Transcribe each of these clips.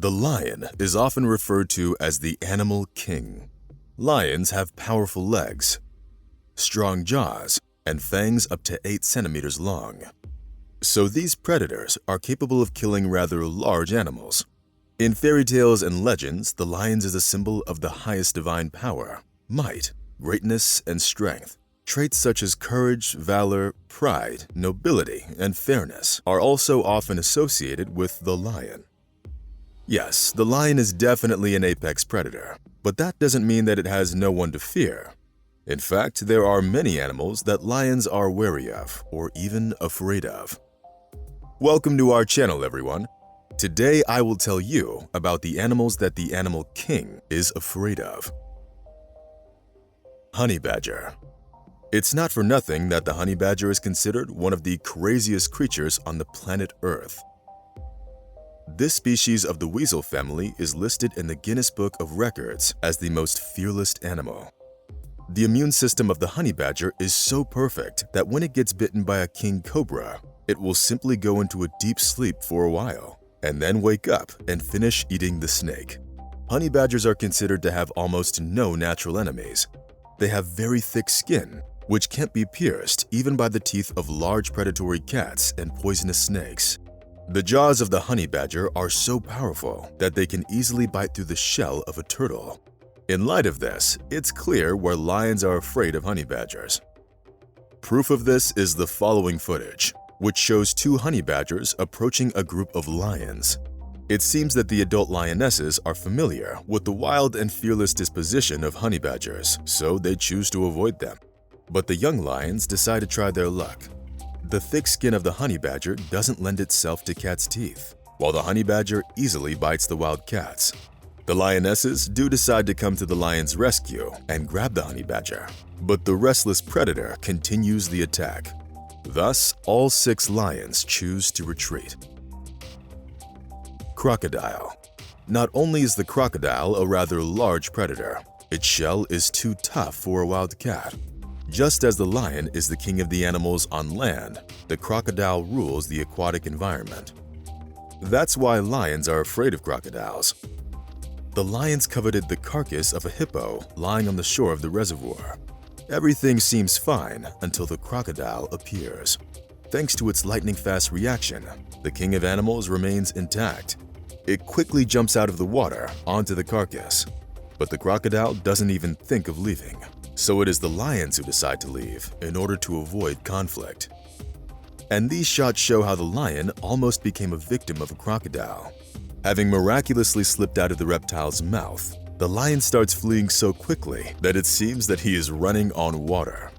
The lion is often referred to as the animal king. Lions have powerful legs, strong jaws, and fangs up to 8 centimeters long. So these predators are capable of killing rather large animals. In fairy tales and legends, the lion is a symbol of the highest divine power, might, greatness, and strength. Traits such as courage, valor, pride, nobility, and fairness are also often associated with the lion. Yes, the lion is definitely an apex predator, but that doesn't mean that it has no one to fear. In fact, there are many animals that lions are wary of, or even afraid of. Welcome to our channel, everyone. Today I will tell you about the animals that the animal king is afraid of. Honey badger. It's not for nothing that the honey badger is considered one of the craziest creatures on the planet Earth. This species of the weasel family is listed in the Guinness Book of Records as the most fearless animal. The immune system of the honey badger is so perfect that when it gets bitten by a king cobra, it will simply go into a deep sleep for a while, and then wake up and finish eating the snake. Honey badgers are considered to have almost no natural enemies. They have very thick skin, which can't be pierced even by the teeth of large predatory cats and poisonous snakes. The jaws of the honey badger are so powerful that they can easily bite through the shell of a turtle. In light of this, it's clear where lions are afraid of honey badgers. Proof of this is the following footage, which shows 2 honey badgers approaching a group of lions. It seems that the adult lionesses are familiar with the wild and fearless disposition of honey badgers, so they choose to avoid them. But the young lions decide to try their luck. The thick skin of the honey badger doesn't lend itself to cats' teeth, while the honey badger easily bites the wild cats. The lionesses do decide to come to the lion's rescue and grab the honey badger, but the restless predator continues the attack. Thus, all 6 lions choose to retreat. Crocodile. Not only is the crocodile a rather large predator, its shell is too tough for a wild cat. Just as the lion is the king of the animals on land, the crocodile rules the aquatic environment. That's why lions are afraid of crocodiles. The lions coveted the carcass of a hippo lying on the shore of the reservoir. Everything seems fine until the crocodile appears. Thanks to its lightning-fast reaction, the king of animals remains intact. It quickly jumps out of the water onto the carcass, but the crocodile doesn't even think of leaving. So it is the lions who decide to leave in order to avoid conflict. And these shots show how the lion almost became a victim of a crocodile. Having miraculously slipped out of the reptile's mouth, the lion starts fleeing so quickly that it seems that he is running on water.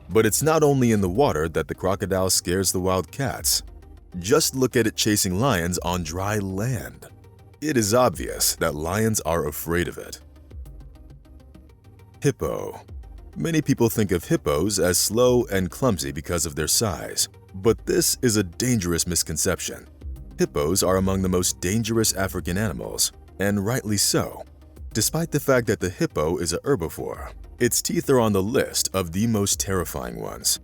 But it's not only in the water that the crocodile scares the wild cats. Just look at it chasing lions on dry land. It is obvious that lions are afraid of it. Hippo. Many people think of hippos as slow and clumsy because of their size, but this is a dangerous misconception. Hippos are among the most dangerous African animals, and rightly so. Despite the fact that the hippo is a herbivore, its teeth are on the list of the most terrifying ones,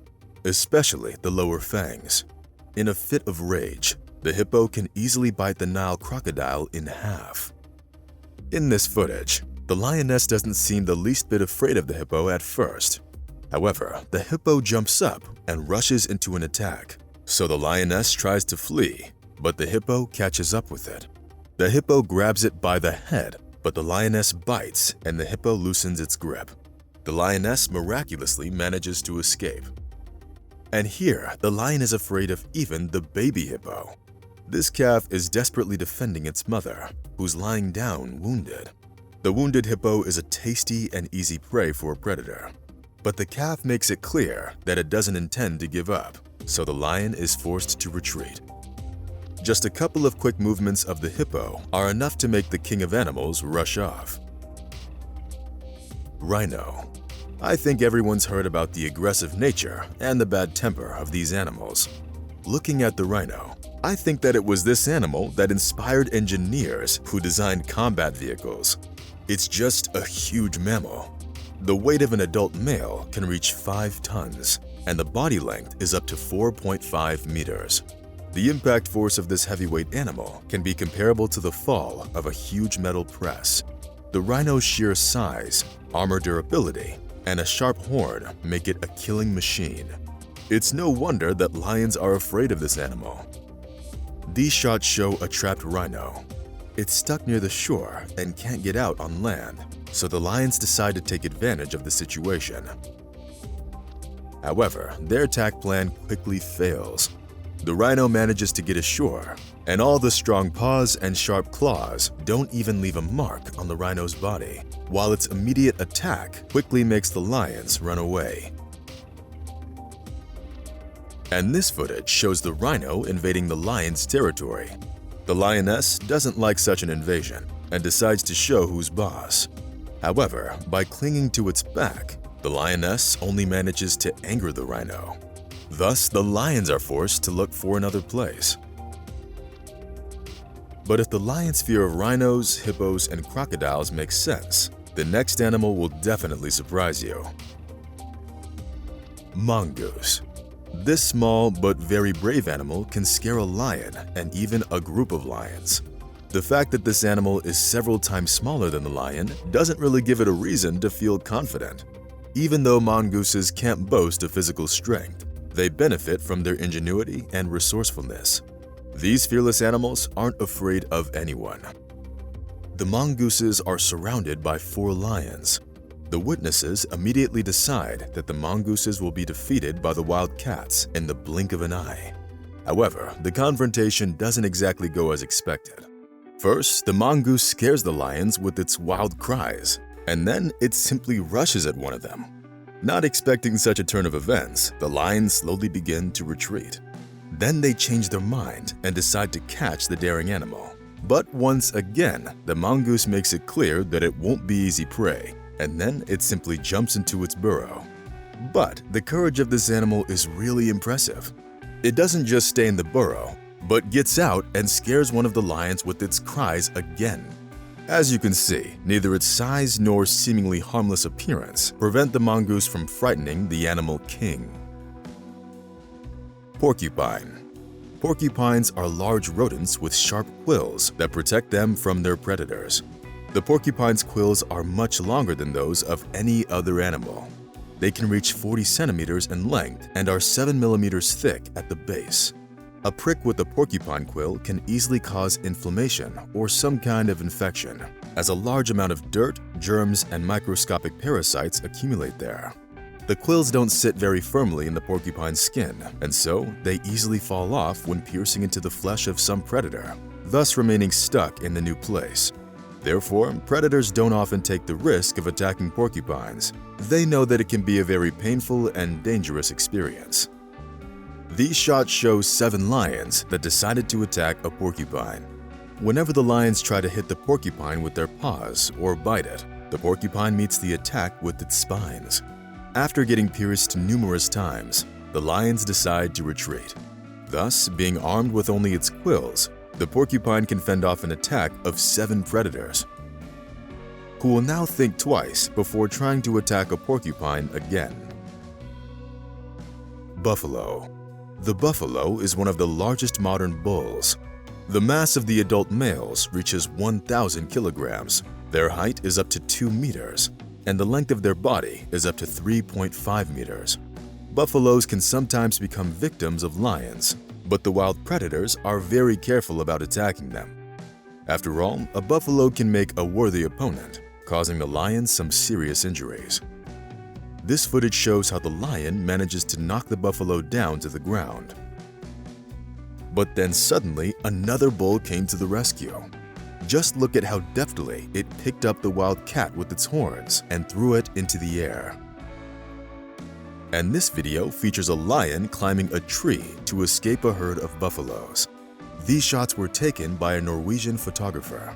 especially the lower fangs. In a fit of rage, the hippo can easily bite the Nile crocodile in half. In this footage, the lioness doesn't seem the least bit afraid of the hippo at first. However, the hippo jumps up and rushes into an attack, so the lioness tries to flee, but the hippo catches up with it. The hippo grabs it by the head, but the lioness bites and the hippo loosens its grip. The lioness miraculously manages to escape. And here, the lion is afraid of even the baby hippo. This calf is desperately defending its mother, who's lying down wounded. The wounded hippo is a tasty and easy prey for a predator, but the calf makes it clear that it doesn't intend to give up, so the lion is forced to retreat. Just a couple of quick movements of the hippo are enough to make the king of animals rush off. Rhino. I think everyone's heard about the aggressive nature and the bad temper of these animals. Looking at the rhino, I think that it was this animal that inspired engineers who designed combat vehicles. It's just a huge mammal. The weight of an adult male can reach 5 tons, and the body length is up to 4.5 meters. The impact force of this heavyweight animal can be comparable to the fall of a huge metal press. The rhino's sheer size, armor durability, and a sharp horn make it a killing machine. It's no wonder that lions are afraid of this animal. These shots show a trapped rhino. It's stuck near the shore and can't get out on land, so the lions decide to take advantage of the situation. However, their attack plan quickly fails. The rhino manages to get ashore, and all the strong paws and sharp claws don't even leave a mark on the rhino's body, while its immediate attack quickly makes the lions run away. And this footage shows the rhino invading the lion's territory. The lioness doesn't like such an invasion and decides to show who's boss. However, by clinging to its back, the lioness only manages to anger the rhino. Thus, the lions are forced to look for another place. But if the lion's fear of rhinos, hippos, and crocodiles makes sense, the next animal will definitely surprise you. Mongoose. This small but very brave animal can scare a lion and even a group of lions. The fact that this animal is several times smaller than the lion doesn't really give it a reason to feel confident. Even though mongooses can't boast of physical strength, they benefit from their ingenuity and resourcefulness. These fearless animals aren't afraid of anyone. The mongooses are surrounded by 4 lions. The witnesses immediately decide that the mongooses will be defeated by the wild cats in the blink of an eye. However, the confrontation doesn't exactly go as expected. First, the mongoose scares the lions with its wild cries, and then it simply rushes at one of them. Not expecting such a turn of events, the lions slowly begin to retreat. Then they change their mind and decide to catch the daring animal. But once again, the mongoose makes it clear that it won't be easy prey, and then it simply jumps into its burrow. But the courage of this animal is really impressive. It doesn't just stay in the burrow, but gets out and scares one of the lions with its cries again. As you can see, neither its size nor seemingly harmless appearance prevent the mongoose from frightening the animal king. Porcupine. Porcupines are large rodents with sharp quills that protect them from their predators. The porcupine's quills are much longer than those of any other animal. They can reach 40 centimeters in length and are 7 millimeters thick at the base. A prick with a porcupine quill can easily cause inflammation or some kind of infection, as a large amount of dirt, germs, and microscopic parasites accumulate there. The quills don't sit very firmly in the porcupine's skin, and so they easily fall off when piercing into the flesh of some predator, thus remaining stuck in the new place. Therefore, predators don't often take the risk of attacking porcupines. They know that it can be a very painful and dangerous experience. These shots show 7 lions that decided to attack a porcupine. Whenever the lions try to hit the porcupine with their paws or bite it, the porcupine meets the attack with its spines. After getting pierced numerous times, the lions decide to retreat. Thus, being armed with only its quills, the porcupine can fend off an attack of 7 predators, who will now think twice before trying to attack a porcupine again. Buffalo. The buffalo is one of the largest modern bulls. The mass of the adult males reaches 1,000 kilograms. Their height is up to 2 meters, and the length of their body is up to 3.5 meters. Buffaloes can sometimes become victims of lions, but the wild predators are very careful about attacking them. After all, a buffalo can make a worthy opponent, causing the lion some serious injuries. This footage shows how the lion manages to knock the buffalo down to the ground. But then suddenly, another bull came to the rescue. Just look at how deftly it picked up the wild cat with its horns and threw it into the air. And this video features a lion climbing a tree to escape a herd of buffaloes. These shots were taken by a Norwegian photographer.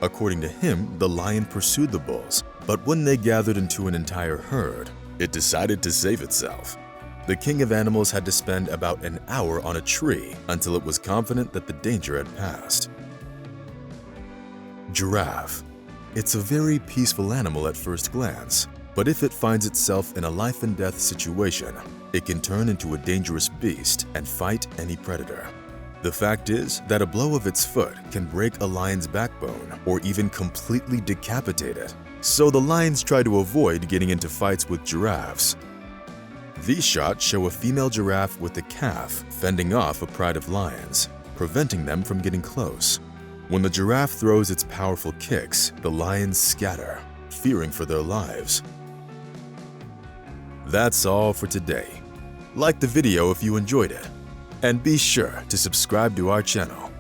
According to him, the lion pursued the bulls, but when they gathered into an entire herd, it decided to save itself. The king of animals had to spend about an hour on a tree until it was confident that the danger had passed. Giraffe. It's a very peaceful animal at first glance, but if it finds itself in a life-and-death situation, it can turn into a dangerous beast and fight any predator. The fact is that a blow of its foot can break a lion's backbone or even completely decapitate it, so the lions try to avoid getting into fights with giraffes. These shots show a female giraffe with a calf fending off a pride of lions, preventing them from getting close. When the giraffe throws its powerful kicks, the lions scatter, fearing for their lives. That's all for today. Like the video if you enjoyed it, and be sure to subscribe to our channel.